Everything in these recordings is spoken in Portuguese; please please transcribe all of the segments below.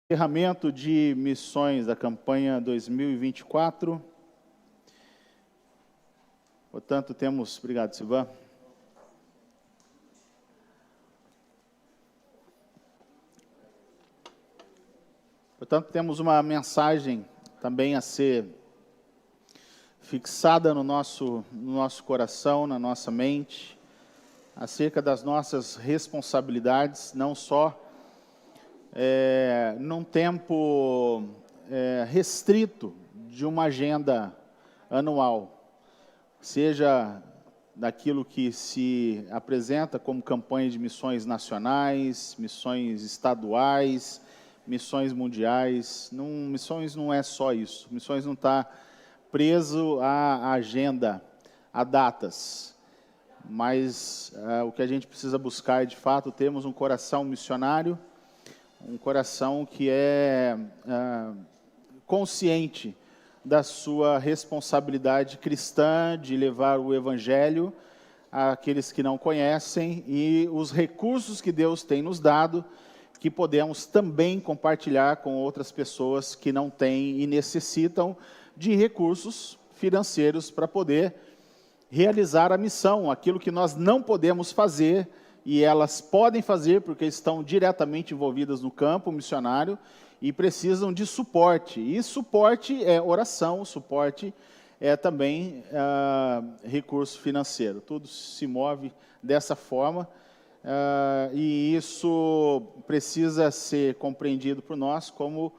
Encerramento de missões da campanha 2024. Portanto, temos... Obrigado, Silvan. Portanto, temos uma mensagem também a ser fixada no nosso coração, na nossa mente, acerca das nossas responsabilidades, não só num tempo restrito de uma agenda anual, seja daquilo que se apresenta como campanha de missões nacionais, missões estaduais, missões mundiais. Missões não é só isso, missões não está preso à agenda, a datas, mas o que a gente precisa buscar é, de fato, termos um coração missionário, um coração que é consciente da sua responsabilidade cristã de levar o Evangelho àqueles que não conhecem e os recursos que Deus tem nos dado, que podemos também compartilhar com outras pessoas que não têm e necessitam de recursos financeiros para poder realizar a missão, aquilo que nós não podemos fazer, e elas podem fazer porque estão diretamente envolvidas no campo missionário e precisam de suporte. E suporte é oração, suporte é também recurso financeiro. Tudo se move dessa forma e isso precisa ser compreendido por nós como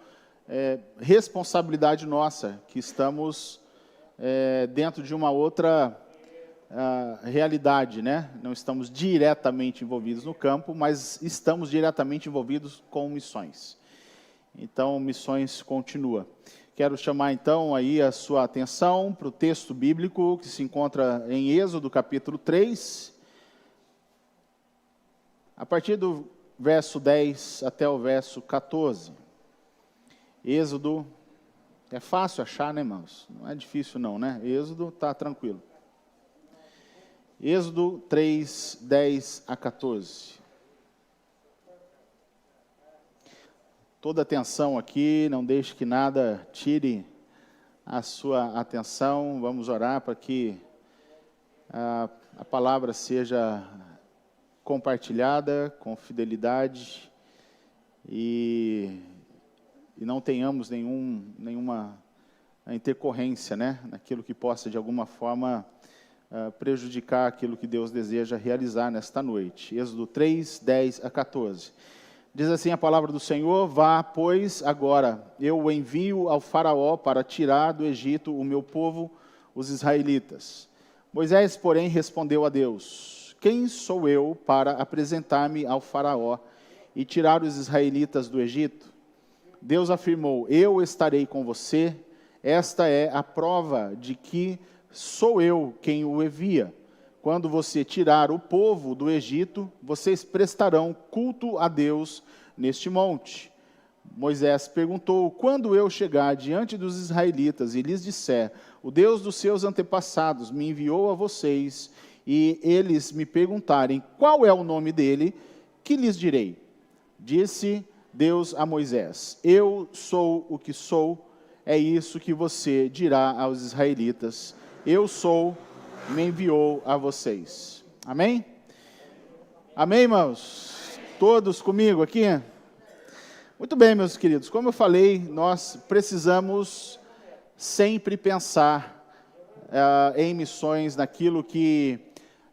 responsabilidade nossa, que estamos dentro de uma outra realidade, né? Não estamos diretamente envolvidos no campo, mas estamos diretamente envolvidos com missões. Então, missões continua. Quero chamar então aí a sua atenção para o texto bíblico que se encontra em Êxodo, capítulo 3, a partir do verso 10 até o verso 14. Êxodo, é fácil achar, né, irmãos? Não é difícil não, né? Êxodo está tranquilo. Êxodo 3, 10 a 14. Toda atenção aqui, não deixe que nada tire a sua atenção. Vamos orar para que a palavra seja compartilhada com fidelidade e não tenhamos nenhuma intercorrência, né, naquilo que possa de alguma forma prejudicar aquilo que Deus deseja realizar nesta noite. Êxodo 3, 10 a 14. Diz assim a palavra do Senhor: Vá, pois, agora, eu o envio ao faraó para tirar do Egito o meu povo, os israelitas. Moisés, porém, respondeu a Deus: Quem sou eu para apresentar-me ao faraó e tirar os israelitas do Egito? Deus afirmou: Eu estarei com você. Esta é a prova de que sou eu quem o envia. Quando você tirar o povo do Egito, vocês prestarão culto a Deus neste monte. Moisés perguntou: Quando eu chegar diante dos israelitas e lhes disser, o Deus dos seus antepassados me enviou a vocês, e eles me perguntarem qual é o nome dele, que lhes direi? Disse Deus a Moisés: Eu sou o que sou. É isso que você dirá aos israelitas: Eu sou, me enviou a vocês. Amém? Amém, irmãos? Todos comigo aqui? Muito bem, meus queridos. Como eu falei, nós precisamos sempre pensar em missões, naquilo que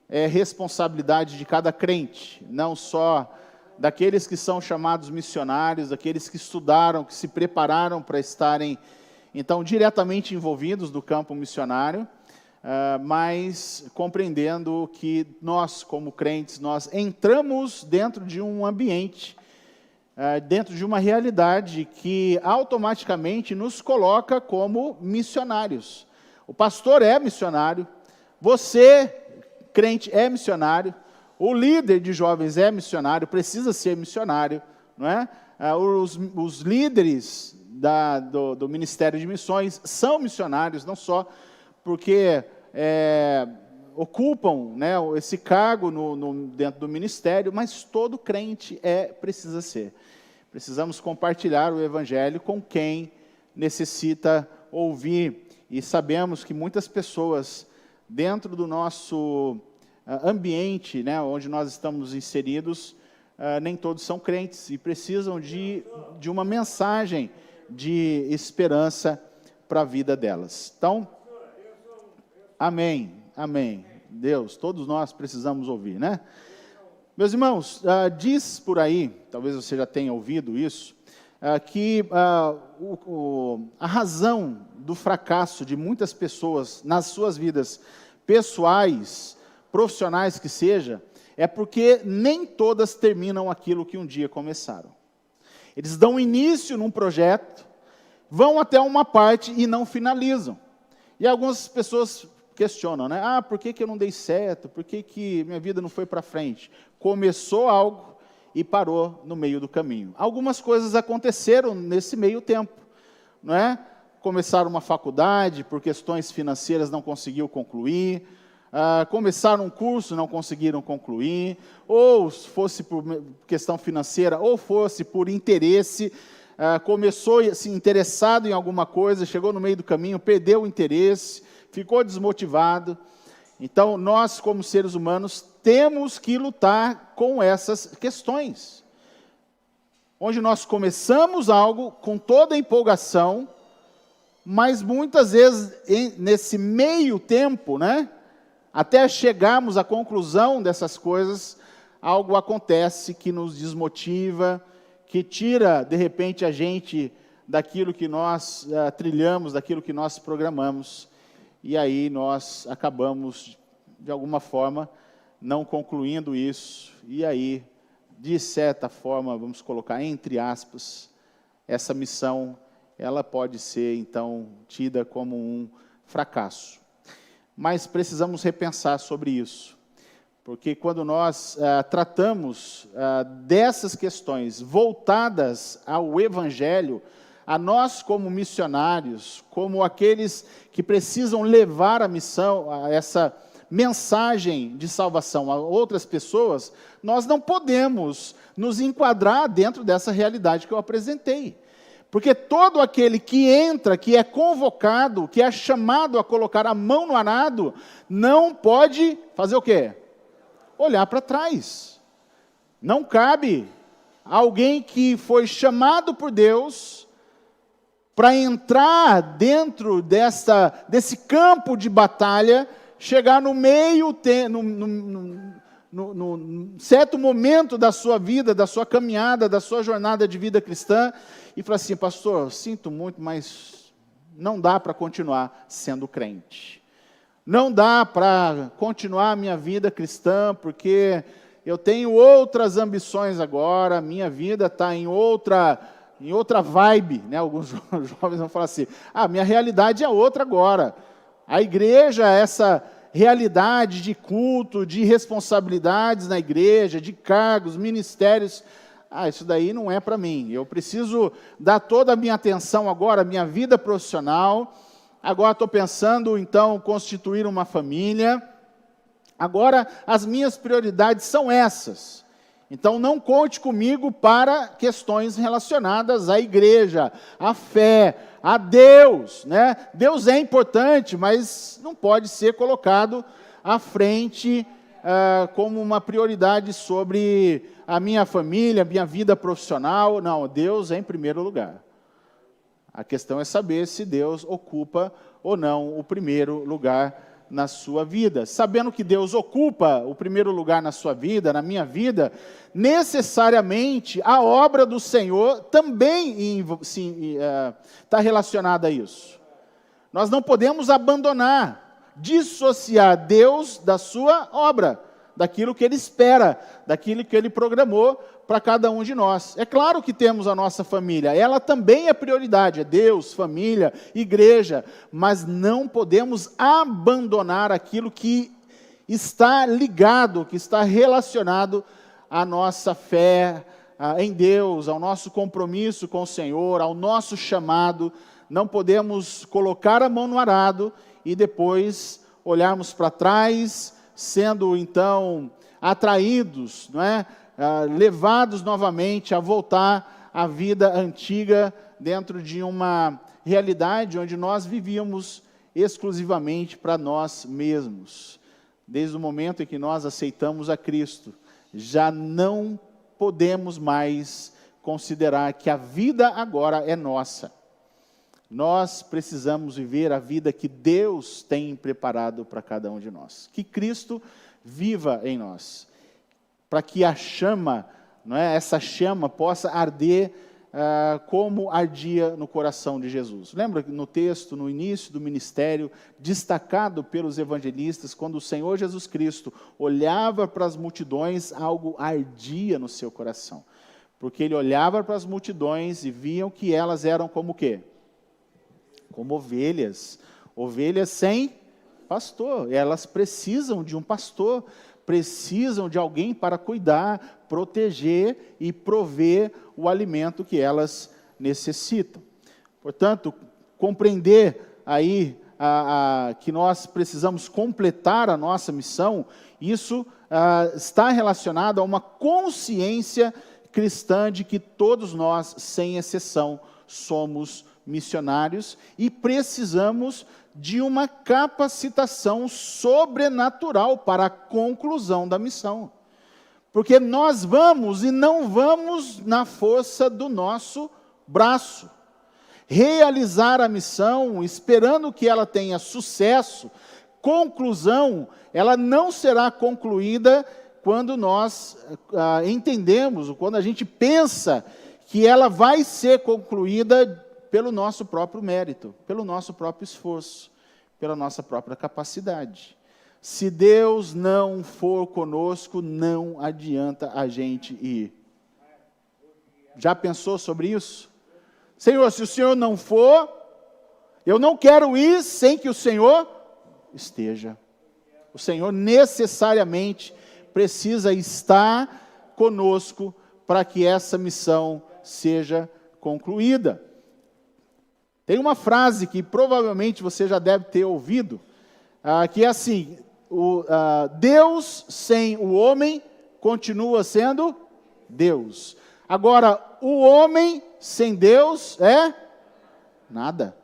é responsabilidade de cada crente, não só daqueles que são chamados missionários, daqueles que estudaram, que se prepararam para estarem, então, diretamente envolvidos no campo missionário, mas compreendendo que nós, como crentes, nós entramos dentro de um ambiente, dentro de uma realidade que automaticamente nos coloca como missionários. O pastor é missionário, você, crente, é missionário, o líder de jovens é missionário, precisa ser missionário, não é? Os líderes do Ministério de Missões são missionários, não só porque ocupam, né, esse cargo dentro do ministério, mas todo crente precisa ser. Precisamos compartilhar o Evangelho com quem necessita ouvir. E sabemos que muitas pessoas, dentro do nosso ambiente, né, onde nós estamos inseridos, nem todos são crentes e precisam de uma mensagem de esperança para a vida delas. Então, amém, amém. Deus, todos nós precisamos ouvir, né? Meus irmãos, diz por aí, talvez você já tenha ouvido isso, que a razão do fracasso de muitas pessoas nas suas vidas pessoais, profissionais que seja, é porque nem todas terminam aquilo que um dia começaram. Eles dão início num projeto, vão até uma parte e não finalizam. E algumas pessoas questionam, né? Por que eu não dei certo? Por que minha vida não foi para frente? Começou algo e parou no meio do caminho. Algumas coisas aconteceram nesse meio tempo, não é? Começaram uma faculdade, por questões financeiras não conseguiu concluir, começaram um curso, não conseguiram concluir, ou fosse por questão financeira, ou fosse por interesse, começou assim, interessado em alguma coisa, chegou no meio do caminho, perdeu o interesse, ficou desmotivado. Então, nós, como seres humanos, temos que lutar com essas questões. Onde nós começamos algo com toda a empolgação, mas muitas vezes, nesse meio tempo, né, até chegarmos à conclusão dessas coisas, algo acontece que nos desmotiva, que tira, de repente, a gente daquilo que nós trilhamos, daquilo que nós programamos, e aí nós acabamos, de alguma forma, não concluindo isso, e aí, de certa forma, vamos colocar entre aspas, essa missão, ela pode ser, então, tida como um fracasso. Mas precisamos repensar sobre isso, porque quando nós tratamos dessas questões voltadas ao Evangelho, a nós como missionários, como aqueles que precisam levar a missão, essa mensagem de salvação a outras pessoas, nós não podemos nos enquadrar dentro dessa realidade que eu apresentei. Porque todo aquele que entra, que é convocado, que é chamado a colocar a mão no arado, não pode fazer o quê? Olhar para trás. Não cabe alguém que foi chamado por Deus para entrar dentro desse campo de batalha, chegar no meio, num certo momento da sua vida, da sua caminhada, da sua jornada de vida cristã, e falar assim: pastor, sinto muito, mas não dá para continuar sendo crente. Não dá para continuar a minha vida cristã, porque eu tenho outras ambições agora, minha vida está em outra vibe, né? Alguns jovens vão falar assim: minha realidade é outra agora. A igreja, essa realidade de culto, de responsabilidades na igreja, de cargos, ministérios, isso daí não é para mim. Eu preciso dar toda a minha atenção agora à minha vida profissional. Agora estou pensando, então, constituir uma família. Agora, as minhas prioridades são essas. Então, não conte comigo para questões relacionadas à igreja, à fé, a Deus, né? Deus é importante, mas não pode ser colocado à frente como uma prioridade sobre a minha família, a minha vida profissional. Não, Deus é em primeiro lugar. A questão é saber se Deus ocupa ou não o primeiro lugar na sua vida. Sabendo que Deus ocupa o primeiro lugar na sua vida, na minha vida, necessariamente a obra do Senhor também está relacionada a isso. Nós não podemos abandonar, dissociar Deus da sua obra, daquilo que Ele espera, daquilo que Ele programou para cada um de nós. É claro que temos a nossa família, ela também é prioridade, é Deus, família, igreja, mas não podemos abandonar aquilo que está ligado, que está relacionado à nossa fé em Deus, ao nosso compromisso com o Senhor, ao nosso chamado. Não podemos colocar a mão no arado e depois olharmos para trás, sendo então atraídos, não é? Levados novamente a voltar a vida antiga dentro de uma realidade onde nós vivíamos exclusivamente para nós mesmos. Desde o momento em que nós aceitamos a Cristo, já não podemos mais considerar que a vida agora é nossa. Nós precisamos viver a vida que Deus tem preparado para cada um de nós. Que Cristo viva em nós. Para que a chama, não é, essa chama possa arder como ardia no coração de Jesus. Lembra no texto, no início do ministério, destacado pelos evangelistas, quando o Senhor Jesus Cristo olhava para as multidões, algo ardia no seu coração. Porque ele olhava para as multidões e viam que elas eram como o quê? Como ovelhas. Ovelhas sem pastor. Elas precisam de um pastor, precisam de alguém para cuidar, proteger e prover o alimento que elas necessitam. Portanto, compreender aí que nós precisamos completar a nossa missão, isso está relacionado a uma consciência cristã de que todos nós, sem exceção, somos missionários e precisamos de uma capacitação sobrenatural para a conclusão da missão. Porque nós vamos e não vamos na força do nosso braço. Realizar a missão, esperando que ela tenha sucesso, conclusão, ela não será concluída quando nós entendemos, quando a gente pensa que ela vai ser concluída pelo nosso próprio mérito, pelo nosso próprio esforço, pela nossa própria capacidade. Se Deus não for conosco, não adianta a gente ir. Já pensou sobre isso? Senhor, se o Senhor não for, eu não quero ir sem que o Senhor esteja. O Senhor necessariamente precisa estar conosco para que essa missão seja concluída. Tem uma frase que provavelmente você já deve ter ouvido, que é assim: Deus sem o homem continua sendo Deus. Agora, o homem sem Deus é nada.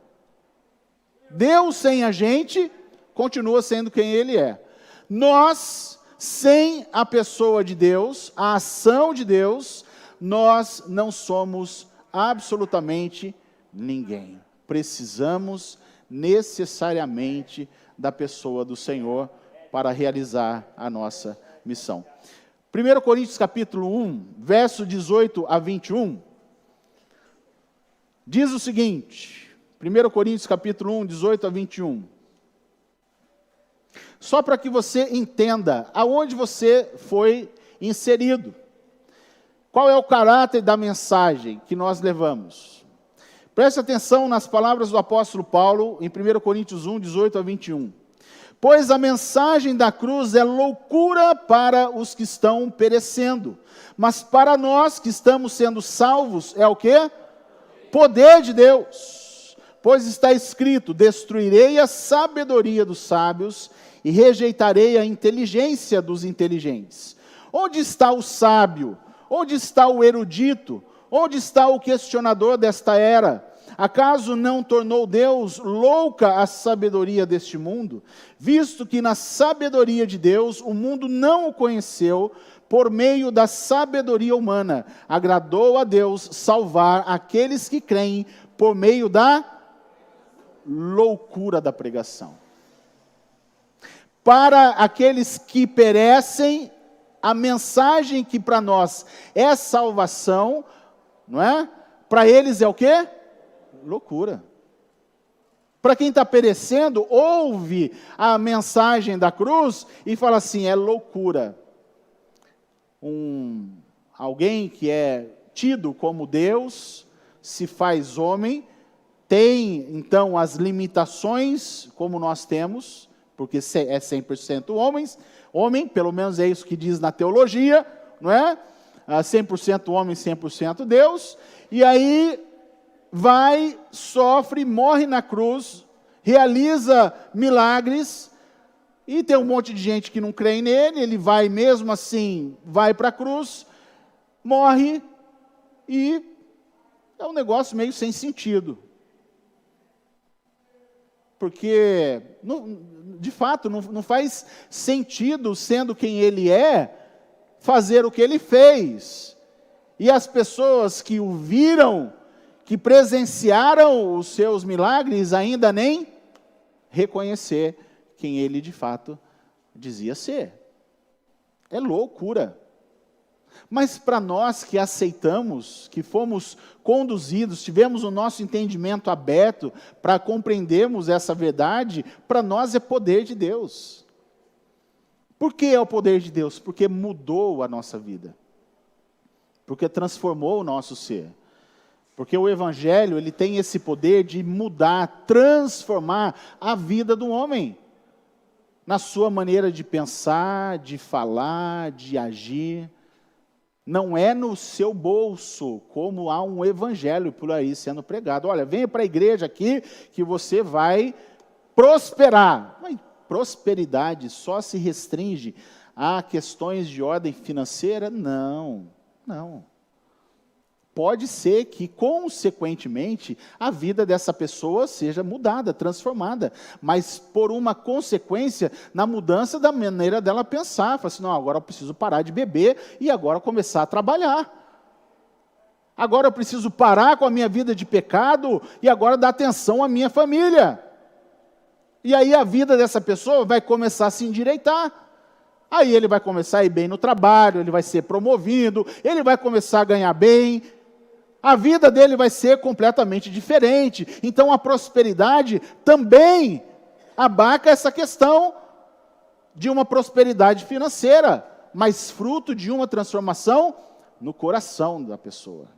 Deus sem a gente continua sendo quem Ele é. Nós, sem a pessoa de Deus, a ação de Deus, nós não somos absolutamente ninguém. Precisamos necessariamente da pessoa do Senhor para realizar a nossa missão. 1 Coríntios capítulo 1, verso 18 a 21, diz o seguinte, 1 Coríntios capítulo 1, 18 a 21, só para que você entenda aonde você foi inserido, qual é o caráter da mensagem que nós levamos. Preste atenção nas palavras do apóstolo Paulo, em 1 Coríntios 1, 18 a 21. Pois a mensagem da cruz é loucura para os que estão perecendo, mas para nós que estamos sendo salvos, é o quê? Poder de Deus. Pois está escrito, destruirei a sabedoria dos sábios e rejeitarei a inteligência dos inteligentes. Onde está o sábio? Onde está o erudito? Onde está o questionador desta era? Acaso não tornou Deus louca a sabedoria deste mundo? Visto que na sabedoria de Deus o mundo não o conheceu, por meio da sabedoria humana, agradou a Deus salvar aqueles que creem por meio da loucura da pregação. Para aqueles que perecem, a mensagem que para nós é salvação, não é? Para eles é o quê? Loucura. Para quem está perecendo, ouve a mensagem da cruz e fala assim, é loucura. Alguém que é tido como Deus, se faz homem, tem então as limitações como nós temos, porque é 100% homem, pelo menos é isso que diz na teologia, não é? 100% homem, 100% Deus, e aí sofre, morre na cruz, realiza milagres, e tem um monte de gente que não crê nele, ele vai mesmo assim, vai para a cruz, morre, e é um negócio meio sem sentido. Porque, de fato, não faz sentido, sendo quem ele é, fazer o que ele fez. E as pessoas que o viram, que presenciaram os seus milagres, ainda nem reconhecer quem ele de fato dizia ser. É loucura. Mas para nós que aceitamos, que fomos conduzidos, tivemos o nosso entendimento aberto para compreendermos essa verdade, para nós é poder de Deus. Por que é o poder de Deus? Porque mudou a nossa vida. Porque transformou o nosso ser. Porque o Evangelho, ele tem esse poder de mudar, transformar a vida do homem. Na sua maneira de pensar, de falar, de agir. Não é no seu bolso, como há um evangelho por aí sendo pregado. Olha, venha para a igreja aqui que você vai prosperar. Mas prosperidade só se restringe a questões de ordem financeira? Não. Pode ser que, consequentemente, a vida dessa pessoa seja mudada, transformada, mas por uma consequência na mudança da maneira dela pensar. Fala assim, não, agora eu preciso parar de beber e agora começar a trabalhar. Agora eu preciso parar com a minha vida de pecado e agora dar atenção à minha família. E aí a vida dessa pessoa vai começar a se endireitar. Aí ele vai começar a ir bem no trabalho, ele vai ser promovido, ele vai começar a ganhar bem. A vida dele vai ser completamente diferente. Então a prosperidade também abarca essa questão de uma prosperidade financeira, mas fruto de uma transformação no coração da pessoa.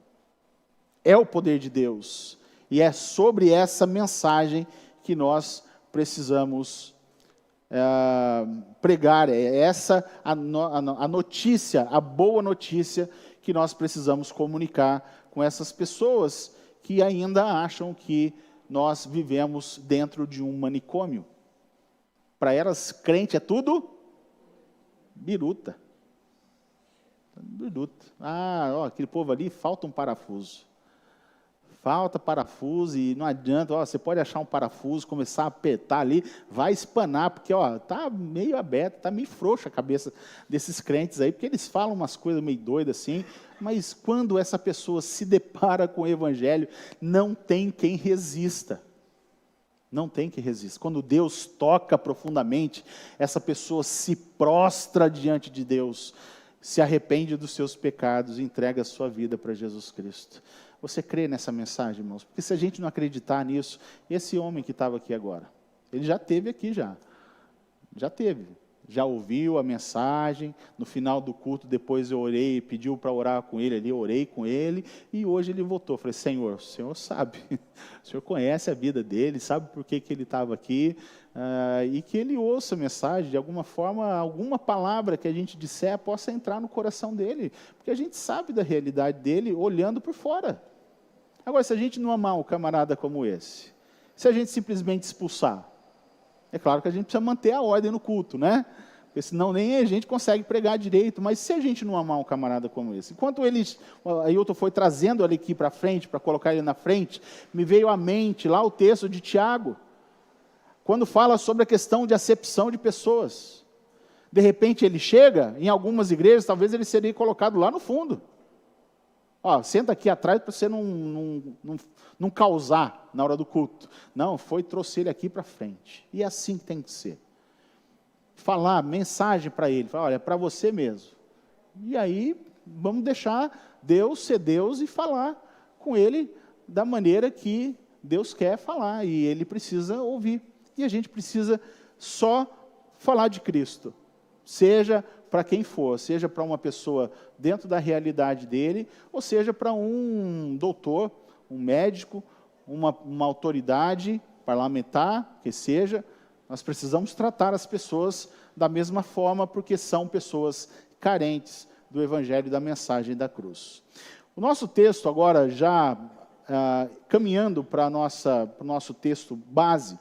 É o poder de Deus. E é sobre essa mensagem que nós precisamos pregar. É essa a notícia, a boa notícia que nós precisamos comunicar com essas pessoas que ainda acham que nós vivemos dentro de um manicômio. Para elas, crente é tudo biruta. Aquele povo ali, falta um parafuso. Falta parafuso e não adianta, você pode achar um parafuso, começar a apertar ali, vai espanar, porque está meio aberto, está meio frouxa a cabeça desses crentes aí, porque eles falam umas coisas meio doidas assim, mas quando essa pessoa se depara com o Evangelho, não tem quem resista. Não tem quem resista. Quando Deus toca profundamente, essa pessoa se prostra diante de Deus, se arrepende dos seus pecados e entrega a sua vida para Jesus Cristo. Você crê nessa mensagem, irmãos? Porque se a gente não acreditar nisso, esse homem que estava aqui agora, ele já esteve aqui já teve, já ouviu a mensagem, no final do culto, depois eu orei, pediu para orar com ele ali, eu orei com ele, e hoje ele voltou. Falei, Senhor, o Senhor sabe, o Senhor conhece a vida dele, sabe por que ele estava aqui, e que ele ouça a mensagem, de alguma forma, alguma palavra que a gente disser possa entrar no coração dele, porque a gente sabe da realidade dele olhando por fora. Agora, se a gente não amar um camarada como esse, se a gente simplesmente expulsar, é claro que a gente precisa manter a ordem no culto, né? Porque senão nem a gente consegue pregar direito, mas se a gente não amar um camarada como esse, enquanto Ailton foi trazendo ele aqui para frente, para colocar ele na frente, me veio à mente lá o texto de Tiago, quando fala sobre a questão de acepção de pessoas. De repente ele chega, em algumas igrejas, talvez ele seria colocado lá no fundo. Senta aqui atrás para você não causar na hora do culto. Não, trouxe ele aqui para frente. E é assim que tem que ser. Falar, mensagem para ele. Falar, olha, é para você mesmo. E aí, vamos deixar Deus ser Deus e falar com ele da maneira que Deus quer falar. E ele precisa ouvir. E a gente precisa só falar de Cristo. Seja para quem for, seja para uma pessoa dentro da realidade dele, ou seja para um doutor, um médico, uma autoridade parlamentar, que seja, nós precisamos tratar as pessoas da mesma forma, porque são pessoas carentes do Evangelho e da mensagem da cruz. O nosso texto agora, já caminhando para o nosso texto base,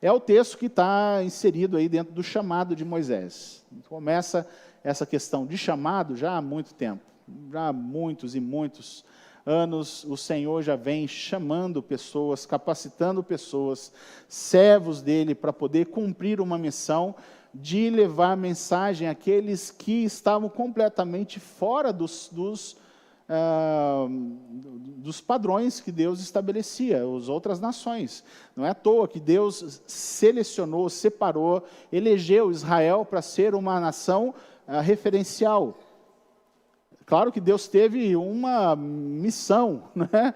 é o texto que está inserido aí dentro do chamado de Moisés. Começa essa questão de chamado já há muito tempo, já há muitos e muitos anos, o Senhor já vem chamando pessoas, capacitando pessoas, servos dele, para poder cumprir uma missão de levar a mensagem àqueles que estavam completamente fora dos padrões que Deus estabelecia, as outras nações. Não é à toa que Deus selecionou, separou, elegeu Israel para ser uma nação referencial. Claro que Deus teve uma missão, né,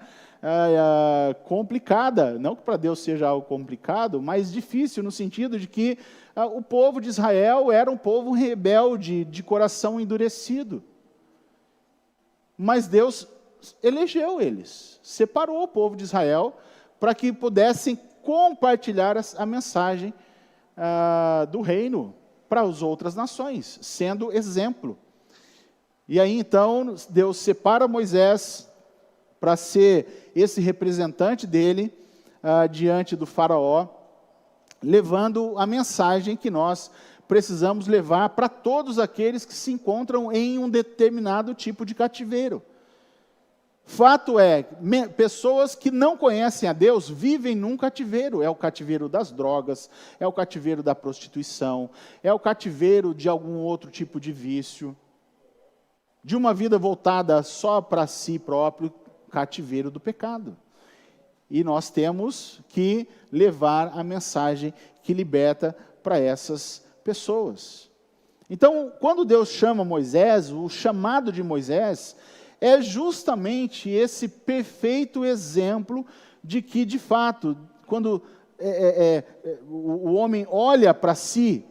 complicada, não que para Deus seja algo complicado, mas difícil no sentido de que o povo de Israel era um povo rebelde, de coração endurecido. Mas Deus elegeu eles, separou o povo de Israel para que pudessem compartilhar a mensagem do reino para as outras nações, sendo exemplo. E aí então Deus separa Moisés para ser esse representante dele diante do faraó, levando a mensagem que nós precisamos levar para todos aqueles que se encontram em um determinado tipo de cativeiro. Fato é, pessoas que não conhecem a Deus vivem num cativeiro. É o cativeiro das drogas, é o cativeiro da prostituição, é o cativeiro de algum outro tipo de vício, de uma vida voltada só para si próprio, cativeiro do pecado. E nós temos que levar a mensagem que liberta para essas pessoas. Então, quando Deus chama Moisés, o chamado de Moisés é justamente esse perfeito exemplo de que, de fato, quando o homem olha para si,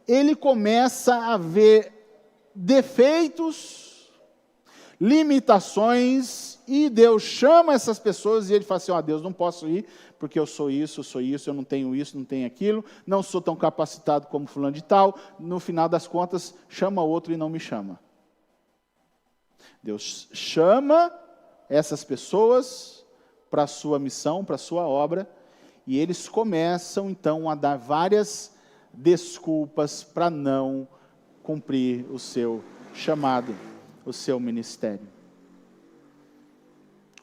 ele começa a ver defeitos, limitações, e Deus chama essas pessoas e ele fala assim, Deus, não posso ir, porque eu sou isso, eu não tenho isso, não tenho aquilo, não sou tão capacitado como fulano de tal. No final das contas, chama outro e não me chama. Deus chama essas pessoas para a sua missão, para a sua obra, e eles começam então a dar várias desculpas para não cumprir o seu chamado, o seu ministério.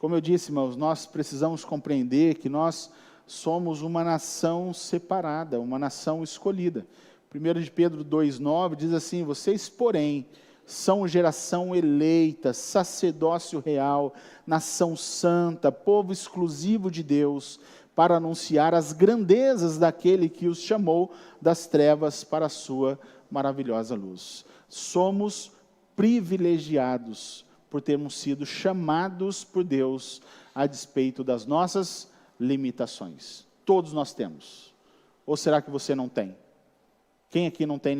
Como eu disse, irmãos, nós precisamos compreender que nós somos uma nação separada, uma nação escolhida. 1 de Pedro 2,9 diz assim, vocês, porém, são geração eleita, sacerdócio real, nação santa, povo exclusivo de Deus, para anunciar as grandezas daquele que os chamou das trevas para a sua maravilhosa luz. Somos privilegiados por termos sido chamados por Deus a despeito das nossas limitações. Todos nós temos. Ou será que você não tem? Quem aqui não tem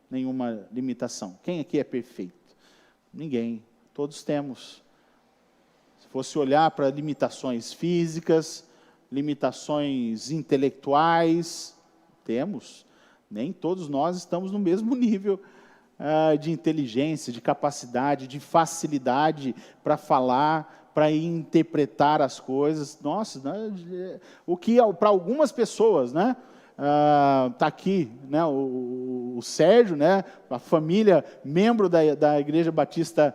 nenhuma limitação? Quem aqui é perfeito? Ninguém. Todos temos. Se fosse olhar para limitações físicas, limitações intelectuais, temos. Nem todos nós estamos no mesmo nível de inteligência, de capacidade, de facilidade para falar, para interpretar as coisas. Nossa, né, o que para algumas pessoas, né? Está aqui, né, o Sérgio, né, a família, membro da Igreja Batista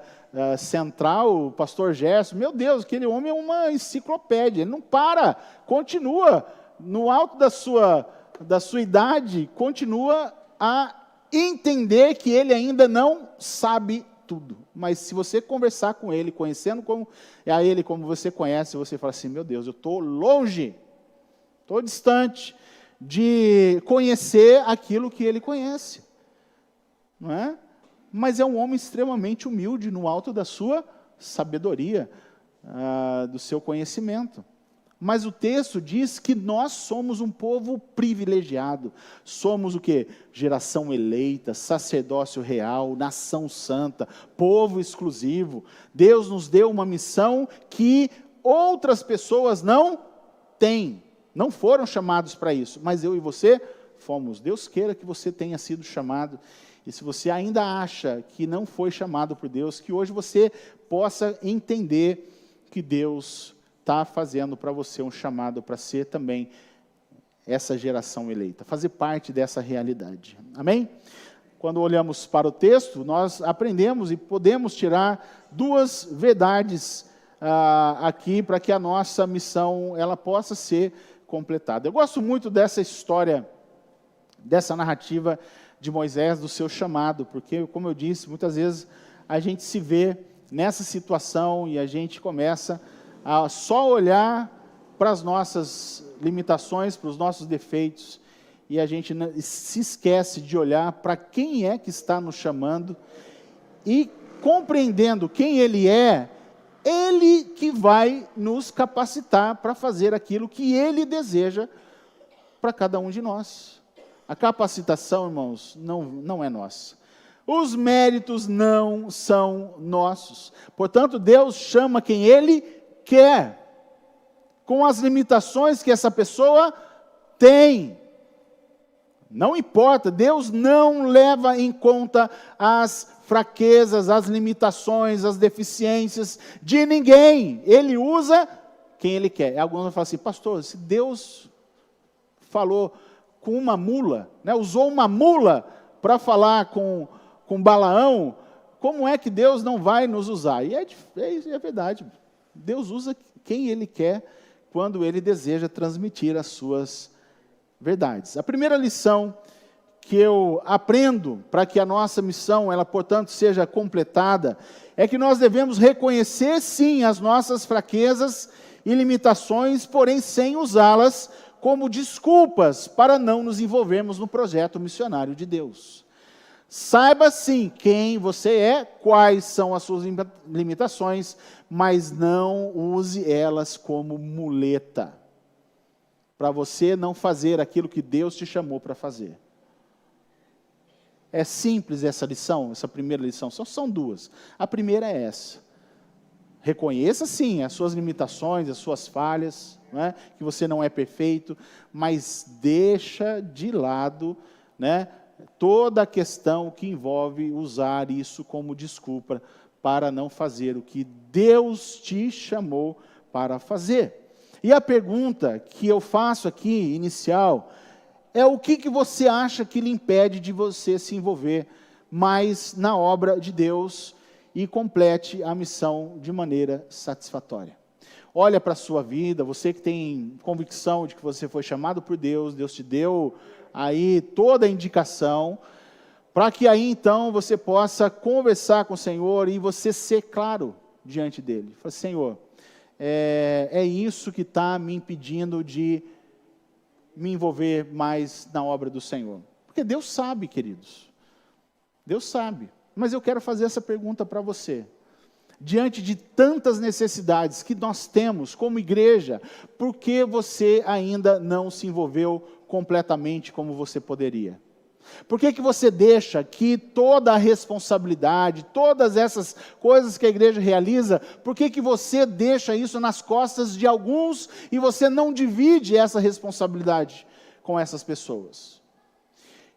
Central, o pastor Gerson. Meu Deus, aquele homem é uma enciclopédia, ele não para, continua, no alto da sua idade, continua a entender que ele ainda não sabe tudo. Mas se você conversar com ele, conhecendo a ele como você conhece, você fala assim, meu Deus, eu estou longe, estou distante de conhecer aquilo que ele conhece. Não é? Mas é um homem extremamente humilde no alto da sua sabedoria, do seu conhecimento. Mas o texto diz que nós somos um povo privilegiado. Somos o quê? Geração eleita, sacerdócio real, nação santa, povo exclusivo. Deus nos deu uma missão que outras pessoas não têm. Não foram chamados para isso, mas eu e você fomos. Deus queira que você tenha sido chamado. E se você ainda acha que não foi chamado por Deus, que hoje você possa entender que Deus está fazendo para você um chamado para ser também essa geração eleita, fazer parte dessa realidade. Amém? Quando olhamos para o texto, nós aprendemos e podemos tirar duas verdades aqui para que a nossa missão ela possa ser completada. Eu gosto muito dessa história, dessa narrativa de Moisés, do seu chamado, porque, como eu disse, muitas vezes a gente se vê nessa situação e a gente começa a só olhar para as nossas limitações, para os nossos defeitos, e a gente se esquece de olhar para quem é que está nos chamando, e compreendendo quem Ele é, Ele que vai nos capacitar para fazer aquilo que Ele deseja para cada um de nós. A capacitação, irmãos, não é nossa. Os méritos não são nossos. Portanto, Deus chama quem Ele quer, com as limitações que essa pessoa tem. Não importa, Deus não leva em conta as fraquezas, as limitações, as deficiências de ninguém. Ele usa quem Ele quer. Alguns vão falar assim, pastor, se Deus falou com uma mula, né, usou uma mula para falar com Balaão, como é que Deus não vai nos usar? E é verdade, Deus usa quem Ele quer, quando Ele deseja transmitir as suas verdades. A primeira lição que eu aprendo para que a nossa missão, ela, portanto, seja completada, é que nós devemos reconhecer, sim, as nossas fraquezas e limitações, porém sem usá-las como desculpas para não nos envolvermos no projeto missionário de Deus. Saiba, sim, quem você é, quais são as suas limitações, mas não use elas como muleta, para você não fazer aquilo que Deus te chamou para fazer. É simples essa lição, essa primeira lição, são duas. A primeira é essa. Reconheça, sim, as suas limitações, as suas falhas, né, que você não é perfeito, mas deixa de lado, né, toda a questão que envolve usar isso como desculpa para não fazer o que Deus te chamou para fazer. E a pergunta que eu faço aqui, inicial, é o que você acha que lhe impede de você se envolver mais na obra de Deus e complete a missão de maneira satisfatória. Olha para a sua vida, você que tem convicção de que você foi chamado por Deus, Deus te deu aí toda a indicação, para que aí então você possa conversar com o Senhor e você ser claro diante dele. Fala, Senhor, é isso que está me impedindo de me envolver mais na obra do Senhor. Porque Deus sabe, queridos, Deus sabe. Mas eu quero fazer essa pergunta para você. Diante de tantas necessidades que nós temos como igreja, por que você ainda não se envolveu completamente como você poderia? Por que você deixa que toda a responsabilidade, todas essas coisas que a igreja realiza, por que você deixa isso nas costas de alguns e você não divide essa responsabilidade com essas pessoas?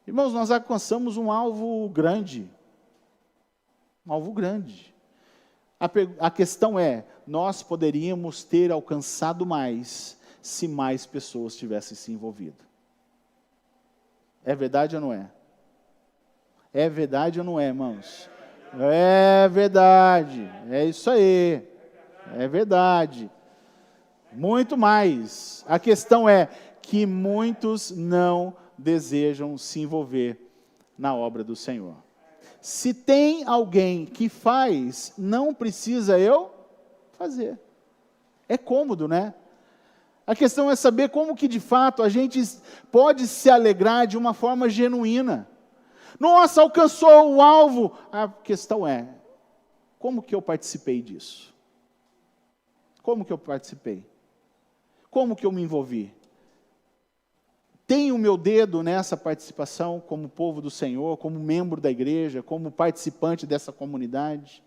Irmãos, nós alcançamos um alvo grande. Um alvo grande. A questão é, nós poderíamos ter alcançado mais se mais pessoas tivessem se envolvido. É verdade ou não é? É verdade ou não é, irmãos? É verdade, é isso aí, é verdade. Muito mais. A questão é que muitos não desejam se envolver na obra do Senhor. Se tem alguém que faz, não precisa eu fazer. É cômodo, né? A questão é saber como que de fato a gente pode se alegrar de uma forma genuína. Nossa, alcançou o alvo. A questão é, como que eu participei disso? Como que eu participei? Como que eu me envolvi? Tem o meu dedo nessa participação como povo do Senhor, como membro da igreja, como participante dessa comunidade?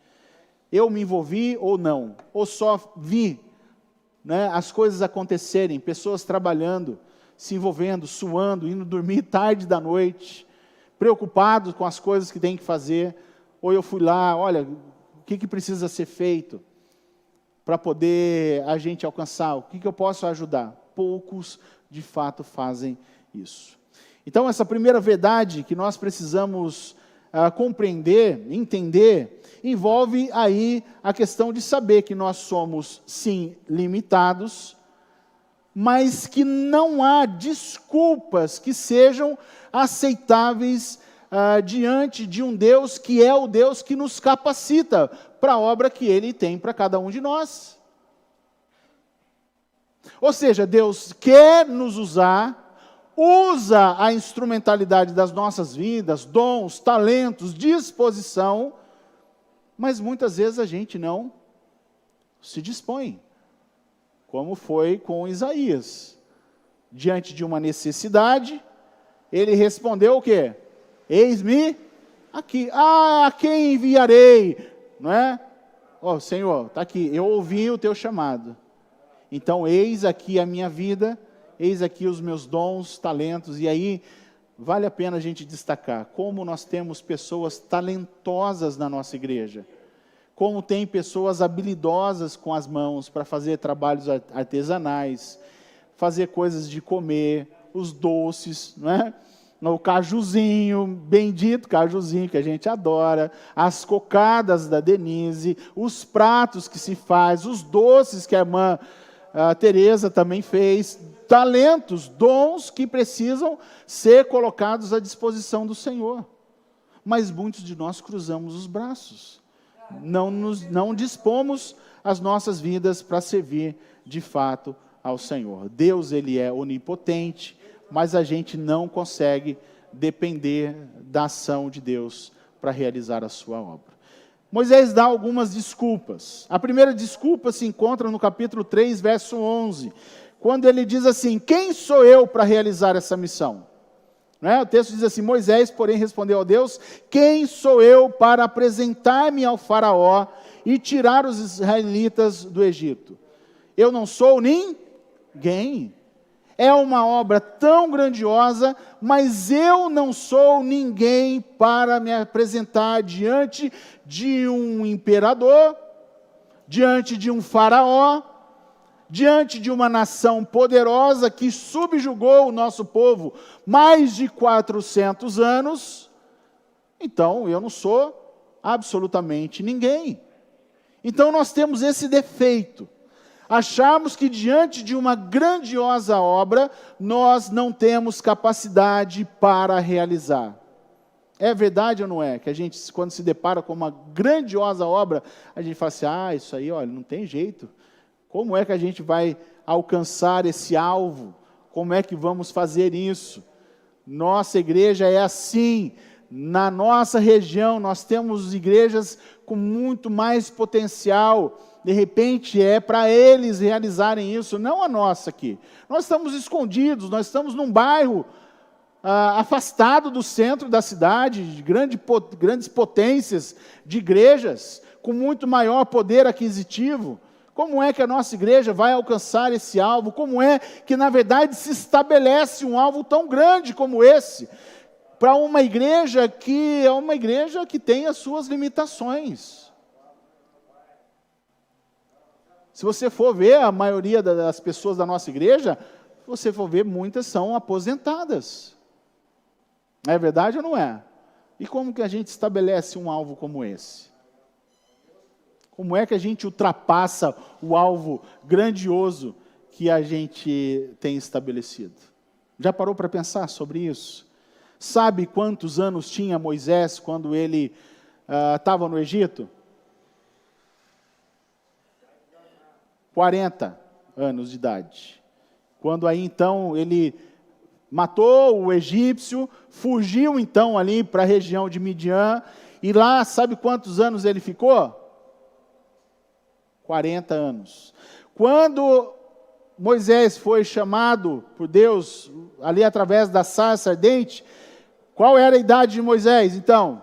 Eu me envolvi ou não? Ou só vi, né, as coisas acontecerem, pessoas trabalhando, se envolvendo, suando, indo dormir tarde da noite, preocupados com as coisas que tem que fazer, ou eu fui lá, olha, o que precisa ser feito para poder a gente alcançar, o que eu posso ajudar? Poucos, de fato, fazem isso. Então, essa primeira verdade que nós precisamos compreender, entender, envolve aí a questão de saber que nós somos, sim, limitados, mas que não há desculpas que sejam aceitáveis diante de um Deus que é o Deus que nos capacita para a obra que Ele tem para cada um de nós. Ou seja, Deus quer nos usar, usa a instrumentalidade das nossas vidas, dons, talentos, disposição, mas muitas vezes a gente não se dispõe, como foi com Isaías. Diante de uma necessidade, ele respondeu o quê? Eis-me aqui. A quem enviarei? Não é? Ó, Senhor, está aqui, eu ouvi o teu chamado. Então, eis aqui a minha vida, eis aqui os meus dons, talentos, e aí vale a pena a gente destacar como nós temos pessoas talentosas na nossa igreja, como tem pessoas habilidosas com as mãos para fazer trabalhos artesanais, fazer coisas de comer, os doces, não é? O cajuzinho, bendito cajuzinho que a gente adora, as cocadas da Denise, os pratos que se faz, os doces que a irmã Tereza também fez, talentos, dons que precisam ser colocados à disposição do Senhor. Mas muitos de nós cruzamos os braços, não dispomos as nossas vidas para servir de fato ao Senhor. Deus, Ele é onipotente, mas a gente não consegue depender da ação de Deus para realizar a sua obra. Moisés dá algumas desculpas. A primeira desculpa se encontra no capítulo 3, verso 11, quando ele diz assim: quem sou eu para realizar essa missão? Não é? O texto diz assim: Moisés, porém, respondeu a Deus: quem sou eu para apresentar-me ao faraó e tirar os israelitas do Egito? Eu não sou ninguém. É uma obra tão grandiosa, mas eu não sou ninguém para me apresentar diante de um imperador, diante de um faraó, diante de uma nação poderosa que subjugou o nosso povo mais de 400 anos. Então, eu não sou absolutamente ninguém. Então, nós temos esse defeito. Acharmos que diante de uma grandiosa obra, nós não temos capacidade para realizar. É verdade ou não é? Que a gente, quando se depara com uma grandiosa obra, a gente fala assim: isso aí, olha, não tem jeito. Como é que a gente vai alcançar esse alvo? Como é que vamos fazer isso? Nossa igreja é assim. Na nossa região, nós temos igrejas com muito mais potencial. De repente, é para eles realizarem isso, não a nossa aqui. Nós estamos escondidos, nós estamos num bairro afastado do centro da cidade, de grandes potências de igrejas, com muito maior poder aquisitivo. Como é que a nossa igreja vai alcançar esse alvo? Como é que, na verdade, se estabelece um alvo tão grande como esse, para uma igreja que é uma igreja que tem as suas limitações? Se você for ver, a maioria das pessoas da nossa igreja, se você for ver, muitas são aposentadas. É verdade ou não é? E como que a gente estabelece um alvo como esse? Como é que a gente ultrapassa o alvo grandioso que a gente tem estabelecido? Já parou para pensar sobre isso? Sabe quantos anos tinha Moisés quando ele estava no Egito? 40 anos de idade. Quando aí então ele matou o egípcio, fugiu então ali para a região de Midian, e lá sabe quantos anos ele ficou? 40 anos. Quando Moisés foi chamado por Deus, ali através da sarça ardente, qual era a idade de Moisés então?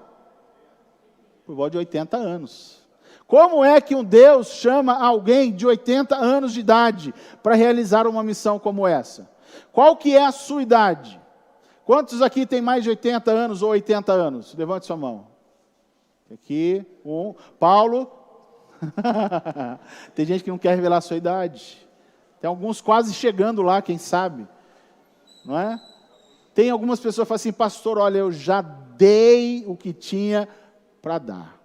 Por volta de 80 anos. Como é que um Deus chama alguém de 80 anos de idade para realizar uma missão como essa? Qual que é a sua idade? Quantos aqui tem mais de 80 anos ou 80 anos? Levante sua mão. Aqui, Paulo. Tem gente que não quer revelar a sua idade. Tem alguns quase chegando lá, quem sabe. Não é? Tem algumas pessoas que falam assim: pastor, olha, eu já dei o que tinha para dar.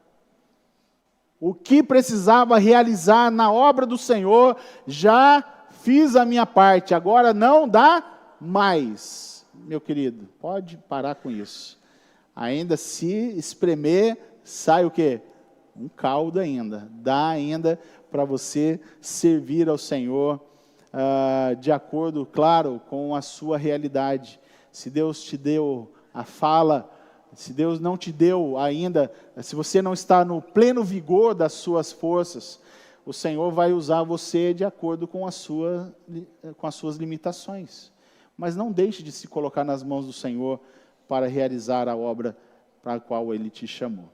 O que precisava realizar na obra do Senhor, já fiz a minha parte, agora não dá mais. Meu querido, pode parar com isso. Ainda se espremer, sai o quê? Um caldo ainda. Dá ainda para você servir ao Senhor de acordo, claro, com a sua realidade. Se Deus te deu a fala, se Deus não te deu ainda, se você não está no pleno vigor das suas forças, o Senhor vai usar você de acordo com as suas limitações. Mas não deixe de se colocar nas mãos do Senhor para realizar a obra para a qual Ele te chamou.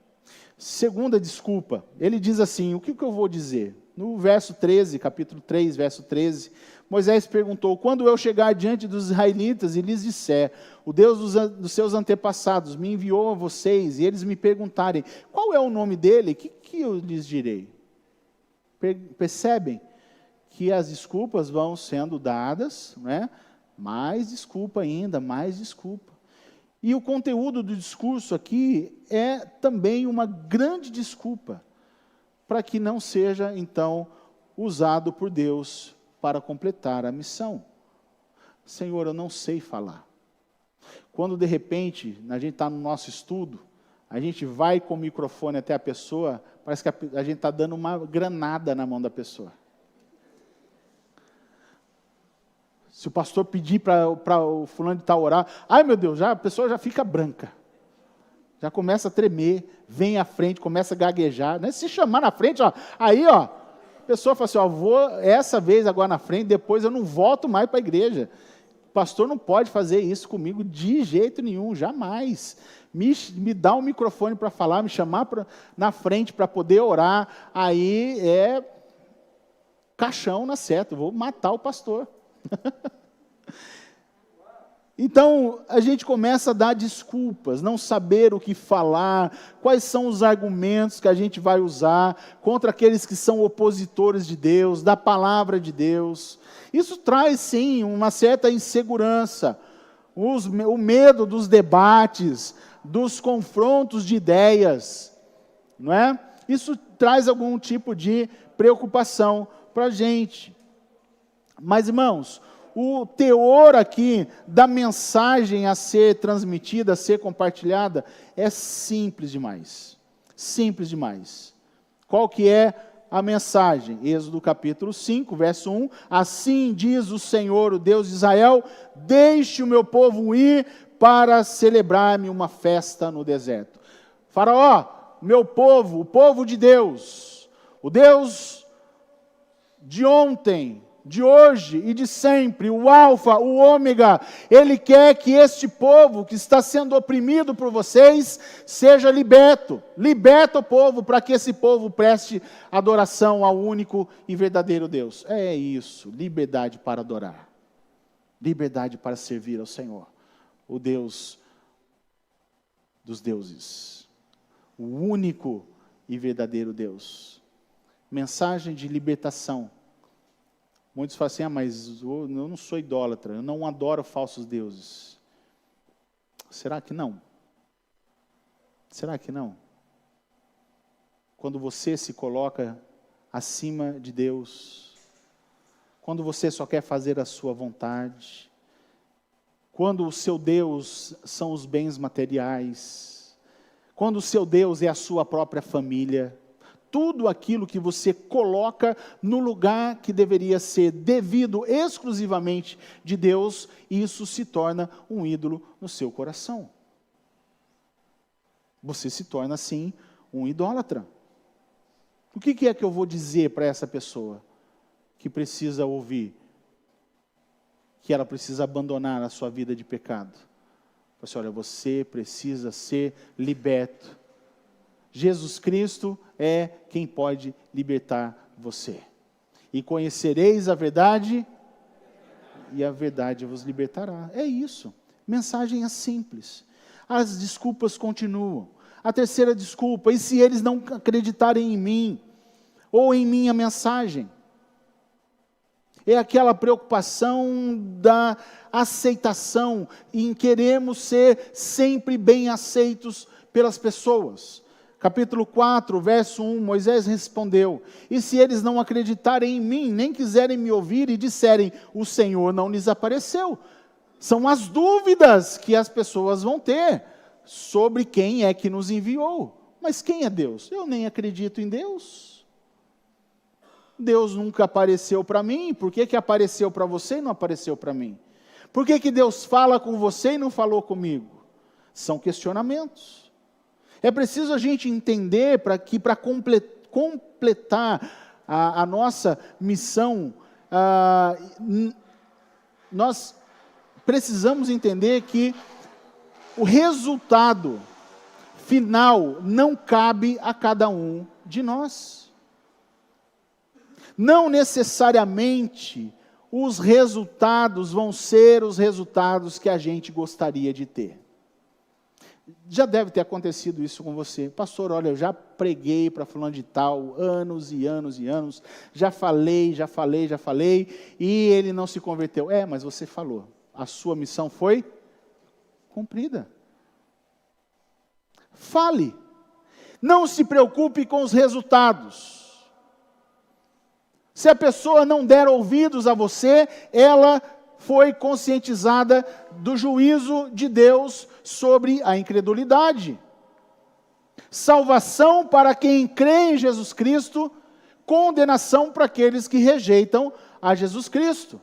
Segunda desculpa, ele diz assim, o que eu vou dizer? No verso 13, capítulo 3, verso 13, Moisés perguntou, quando eu chegar diante dos israelitas e lhes disser, o Deus dos seus antepassados me enviou a vocês, e eles me perguntarem, qual é o nome dele? O que eu lhes direi? Percebem que as desculpas vão sendo dadas, né? Mais desculpa ainda, mais desculpa. E o conteúdo do discurso aqui é também uma grande desculpa para que não seja, então, usado por Deus para completar a missão. Senhor, eu não sei falar. Quando, de repente, a gente está no nosso estudo, a gente vai com o microfone até a pessoa, parece que a gente está dando uma granada na mão da pessoa. Se o pastor pedir para o fulano de tal orar, ai meu Deus, a pessoa já fica branca. Já começa a tremer, vem à frente, começa a gaguejar. Né? Se chamar na frente, aí a pessoa fala assim, vou essa vez agora na frente, depois eu não volto mais para a igreja. O pastor não pode fazer isso comigo de jeito nenhum, jamais. Me dá um microfone para falar, me chamar na frente para poder orar, aí é caixão na seta, eu vou matar o pastor. Então, a gente começa a dar desculpas, não saber o que falar, quais são os argumentos que a gente vai usar contra aqueles que são opositores de Deus, da palavra de Deus. Isso traz, sim, uma certa insegurança, o medo dos debates, dos confrontos de ideias, não é? Isso traz algum tipo de preocupação para a gente. Mas, irmãos, o teor aqui da mensagem a ser transmitida, a ser compartilhada, é simples demais. Simples demais. Qual que é a mensagem? Êxodo capítulo 5, verso 1. Assim diz o Senhor, o Deus de Israel, deixe o meu povo ir para celebrar-me uma festa no deserto. Faraó, meu povo, o povo de Deus, o Deus de ontem, de hoje e de sempre, o alfa, o ômega, Ele quer que este povo que está sendo oprimido por vocês, seja liberto. Liberta o povo, para que esse povo preste adoração ao único e verdadeiro Deus. É isso, liberdade para adorar. Liberdade para servir ao Senhor, o Deus dos deuses. O único e verdadeiro Deus. Mensagem de libertação. Muitos falam assim, mas eu não sou idólatra, eu não adoro falsos deuses. Será que não? Será que não? Quando você se coloca acima de Deus, quando você só quer fazer a sua vontade, quando o seu Deus são os bens materiais, quando o seu Deus é a sua própria família, tudo aquilo que você coloca no lugar que deveria ser devido exclusivamente de Deus, isso se torna um ídolo no seu coração. Você se torna, assim, um idólatra. O que é que eu vou dizer para essa pessoa que precisa ouvir? Que ela precisa abandonar a sua vida de pecado. Assim, olha, você precisa ser liberto. Jesus Cristo é quem pode libertar você. E conhecereis a verdade, e a verdade vos libertará. É isso. Mensagem é simples. As desculpas continuam. A terceira desculpa, e se eles não acreditarem em mim, ou em minha mensagem? É aquela preocupação da aceitação, em queremos ser sempre bem aceitos pelas pessoas. Capítulo 4, verso 1, Moisés respondeu: e se eles não acreditarem em mim, nem quiserem me ouvir e disserem, o Senhor não lhes apareceu? São as dúvidas que as pessoas vão ter sobre quem é que nos enviou. Mas quem é Deus? Eu nem acredito em Deus. Deus nunca apareceu para mim. Por que apareceu para você e não apareceu para mim? Por que Deus fala com você e não falou comigo? São questionamentos. É preciso a gente entender para completar a nossa missão, nós precisamos entender que o resultado final não cabe a cada um de nós. Não necessariamente os resultados vão ser os resultados que a gente gostaria de ter. Já deve ter acontecido isso com você. Pastor, olha, eu já preguei para fulano de tal, anos e anos e anos, já falei, e ele não se converteu. Mas você falou, a sua missão foi cumprida. Fale, não se preocupe com os resultados. Se a pessoa não der ouvidos a você, ela foi conscientizada do juízo de Deus sobre a incredulidade. Salvação para quem crê em Jesus Cristo, condenação para aqueles que rejeitam a Jesus Cristo.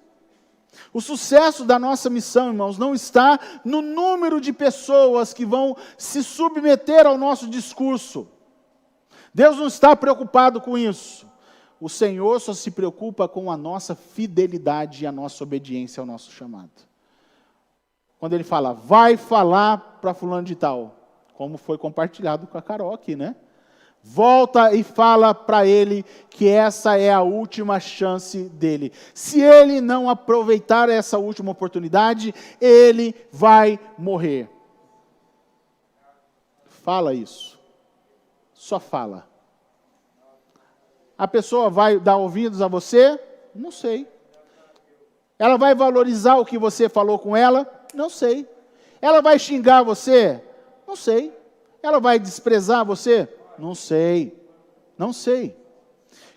O sucesso da nossa missão, irmãos, não está no número de pessoas que vão se submeter ao nosso discurso. Deus não está preocupado com isso. O Senhor só se preocupa com a nossa fidelidade e a nossa obediência ao nosso chamado. Quando Ele fala, vai falar para fulano de tal, como foi compartilhado com a Carol aqui, né? Volta e fala para ele que essa é a última chance dele. Se ele não aproveitar essa última oportunidade, ele vai morrer. Fala isso. Só fala. A pessoa vai dar ouvidos a você? Não sei. Ela vai valorizar o que você falou com ela? Não sei. Ela vai xingar você? Não sei. Ela vai desprezar você? Não sei. Não sei.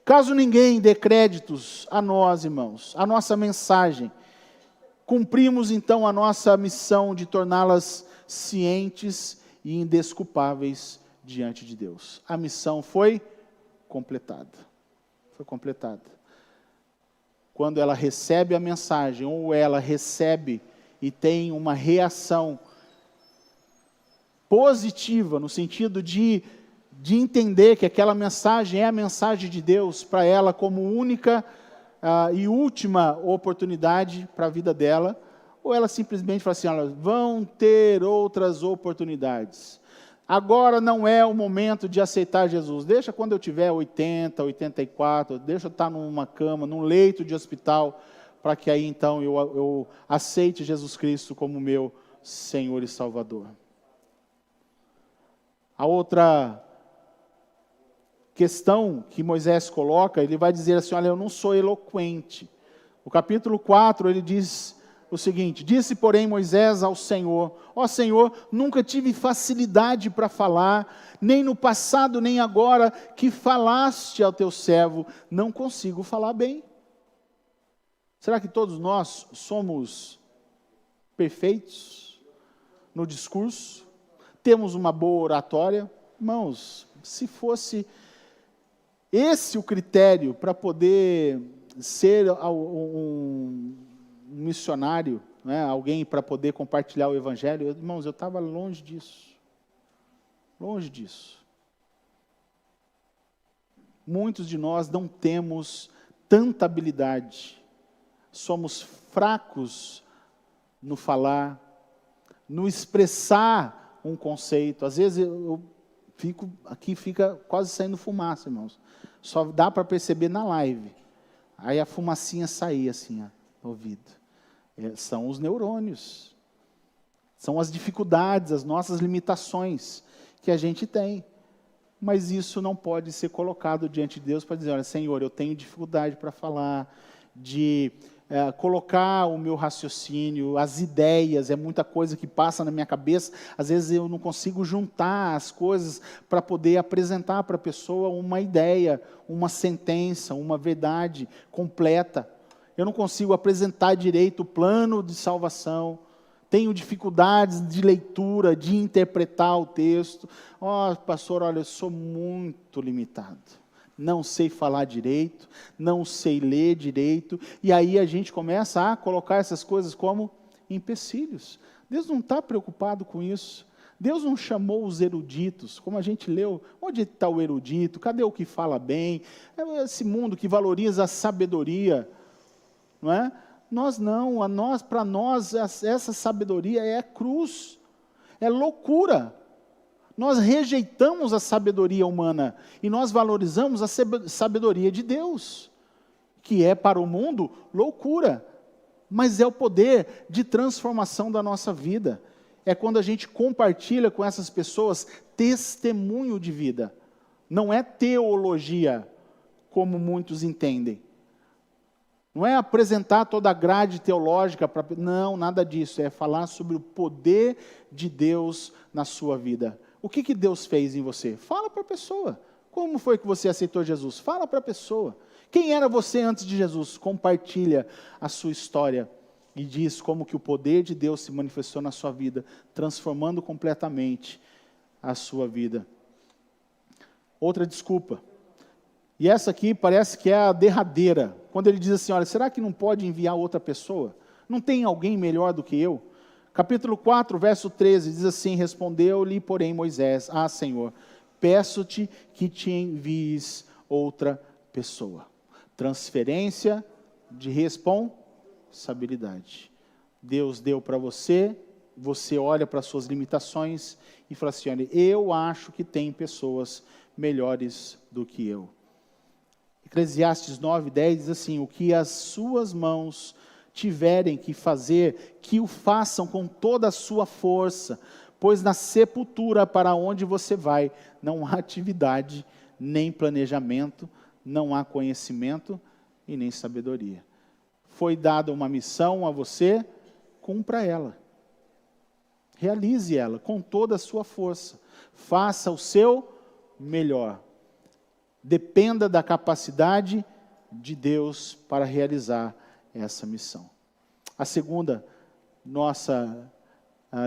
Caso ninguém dê créditos a nós, irmãos, a nossa mensagem, cumprimos então a nossa missão de torná-las cientes e indesculpáveis diante de Deus. A missão foi completada. Foi completada. Quando ela recebe a mensagem, ou ela recebe e tem uma reação positiva, no sentido de entender que aquela mensagem é a mensagem de Deus para ela como única e última oportunidade para a vida dela, ou ela simplesmente fala assim, olha, vão ter outras oportunidades. Agora não é o momento de aceitar Jesus. Deixa quando eu tiver 80, 84, deixa eu estar numa cama, num leito de hospital, para que aí então eu aceite Jesus Cristo como meu Senhor e Salvador. A outra questão que Moisés coloca, ele vai dizer assim, olha, eu não sou eloquente. No capítulo 4, ele diz o seguinte, disse, porém, Moisés ao Senhor, ó Senhor, nunca tive facilidade para falar, nem no passado, nem agora, que falaste ao teu servo, não consigo falar bem. Será que todos nós somos perfeitos no discurso? Temos uma boa oratória? Irmãos, se fosse esse o critério para poder ser um missionário, né, alguém para poder compartilhar o Evangelho, irmãos, eu estava longe disso. Longe disso. Muitos de nós não temos tanta habilidade. Somos fracos no falar, no expressar um conceito. Às vezes eu fico, aqui fica quase saindo fumaça, irmãos. Só dá para perceber na live. Aí a fumacinha saía assim, ó, no ouvido. São os neurônios. São as dificuldades, as nossas limitações que a gente tem. Mas isso não pode ser colocado diante de Deus para dizer, olha, Senhor, eu tenho dificuldade para falar, de colocar o meu raciocínio, as ideias, é muita coisa que passa na minha cabeça, às vezes eu não consigo juntar as coisas para poder apresentar para a pessoa uma ideia, uma sentença, uma verdade completa. Eu não consigo apresentar direito o plano de salvação, tenho dificuldades de leitura, de interpretar o texto. Pastor, olha, eu sou muito limitado. Não sei falar direito, não sei ler direito. E aí a gente começa a colocar essas coisas como empecilhos. Deus não está preocupado com isso. Deus não chamou os eruditos, como a gente leu. Onde está o erudito? Cadê o que fala bem? Esse mundo que valoriza a sabedoria, não é? Para nós, essa sabedoria é cruz, é loucura. Nós rejeitamos a sabedoria humana e nós valorizamos a sabedoria de Deus, que é para o mundo loucura, mas é o poder de transformação da nossa vida. É quando a gente compartilha com essas pessoas testemunho de vida. Não é teologia, como muitos entendem. Não é apresentar toda a grade teológica, não, nada disso. É falar sobre o poder de Deus na sua vida. O que Deus fez em você? Fala para a pessoa. Como foi que você aceitou Jesus? Fala para a pessoa. Quem era você antes de Jesus? Compartilha a sua história e diz como que o poder de Deus se manifestou na sua vida, transformando completamente a sua vida. Outra desculpa. E essa aqui parece que é a derradeira. Quando ele diz assim, olha, será que não pode enviar outra pessoa? Não tem alguém melhor do que eu? Capítulo 4, verso 13, diz assim, respondeu-lhe, porém, Moisés, Senhor, peço-te que te envies outra pessoa. Transferência de responsabilidade. Deus deu para você, você olha para as suas limitações e fala assim, olha, eu acho que tem pessoas melhores do que eu. Eclesiastes 9:10 diz assim, o que as suas mãos tiverem que fazer, que o façam com toda a sua força, pois na sepultura para onde você vai, não há atividade, nem planejamento, não há conhecimento e nem sabedoria. Foi dada uma missão a você, cumpra ela. Realize ela com toda a sua força. Faça o seu melhor. Dependa da capacidade de Deus para realizar essa missão. A segunda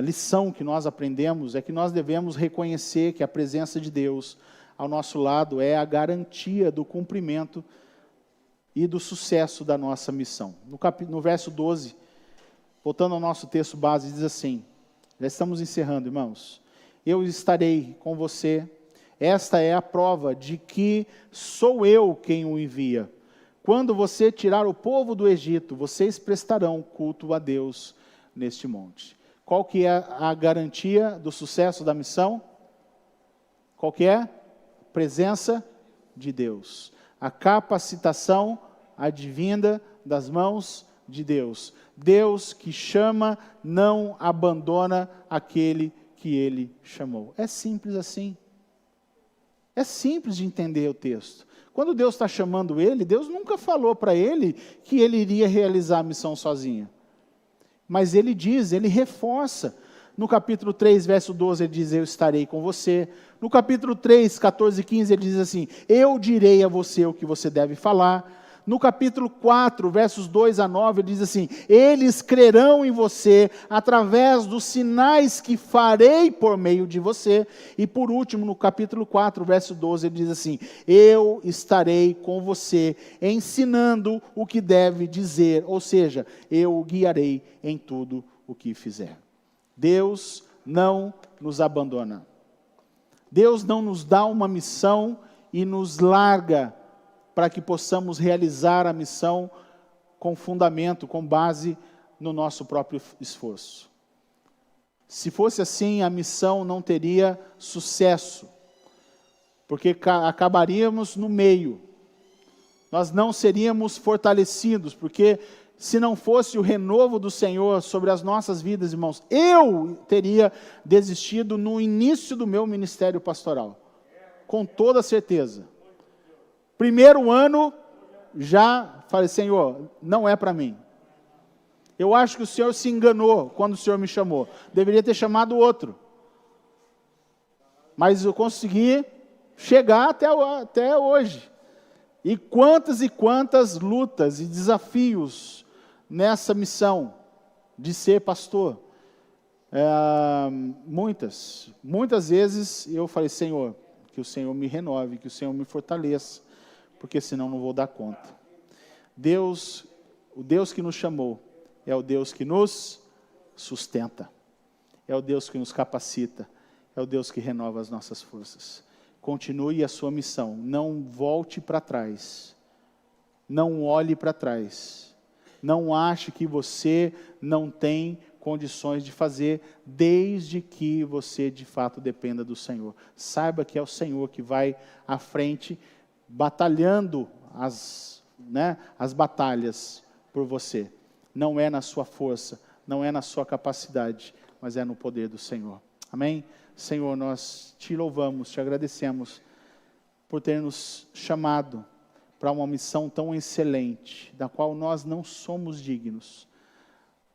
lição que nós aprendemos é que nós devemos reconhecer que a presença de Deus ao nosso lado é a garantia do cumprimento e do sucesso da nossa missão. No verso 12, voltando ao nosso texto base, diz assim, já estamos encerrando, irmãos. Eu estarei com você. Esta é a prova de que sou eu quem o envia. Quando você tirar o povo do Egito, vocês prestarão culto a Deus neste monte. Qual que é a garantia do sucesso da missão? Qual que é? Presença de Deus. A capacitação advinda das mãos de Deus. Deus que chama, não abandona aquele que Ele chamou. É simples assim. É simples de entender o texto. Quando Deus está chamando ele, Deus nunca falou para ele que ele iria realizar a missão sozinho. Mas ele diz, ele reforça. No capítulo 3, verso 12, ele diz, eu estarei com você. No capítulo 3, 14 e 15, ele diz assim, eu direi a você o que você deve falar. No capítulo 4, versos 2 a 9, ele diz assim, eles crerão em você através dos sinais que farei por meio de você. E por último, no capítulo 4, verso 12, ele diz assim, eu estarei com você, ensinando o que deve dizer, ou seja, eu o guiarei em tudo o que fizer. Deus não nos abandona. Deus não nos dá uma missão e nos larga para que possamos realizar a missão com fundamento, com base no nosso próprio esforço. Se fosse assim, a missão não teria sucesso, porque acabaríamos no meio. Nós não seríamos fortalecidos, porque se não fosse o renovo do Senhor sobre as nossas vidas, irmãos, eu teria desistido no início do meu ministério pastoral, com toda certeza. Primeiro ano, já falei, Senhor, não é para mim. Eu acho que o Senhor se enganou quando o Senhor me chamou. Deveria ter chamado outro. Mas eu consegui chegar até hoje. E quantas lutas e desafios nessa missão de ser pastor. Muitas vezes eu falei, Senhor, que o Senhor me renove, que o Senhor me fortaleça, porque senão não vou dar conta. O Deus que nos chamou, é o Deus que nos sustenta, é o Deus que nos capacita, é o Deus que renova as nossas forças. Continue a sua missão, não volte para trás, não olhe para trás, não ache que você não tem condições de fazer, desde que você de fato dependa do Senhor. Saiba que é o Senhor que vai à frente, batalhando as batalhas por você. Não é na sua força, não é na sua capacidade, mas é no poder do Senhor. Amém? Senhor, nós te louvamos, te agradecemos por ter nos chamado para uma missão tão excelente, da qual nós não somos dignos,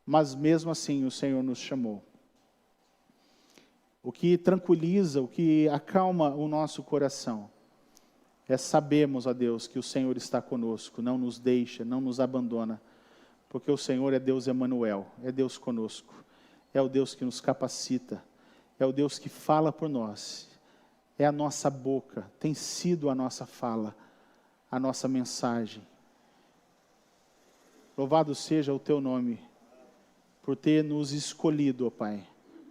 mas mesmo assim o Senhor nos chamou. O que tranquiliza, o que acalma o nosso coração, é sabermos, ó Deus, que o Senhor está conosco, não nos deixa, não nos abandona, porque o Senhor é Deus Emanuel, é Deus conosco, é o Deus que nos capacita, é o Deus que fala por nós, é a nossa boca, tem sido a nossa fala, a nossa mensagem. Louvado seja o teu nome, por ter nos escolhido, ó Pai,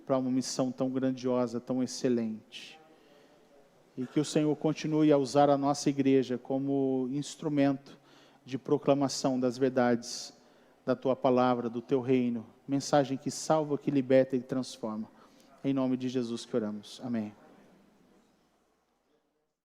para uma missão tão grandiosa, tão excelente. E que o Senhor continue a usar a nossa igreja como instrumento de proclamação das verdades da tua palavra, do teu reino. Mensagem que salva, que liberta e transforma. Em nome de Jesus que oramos. Amém.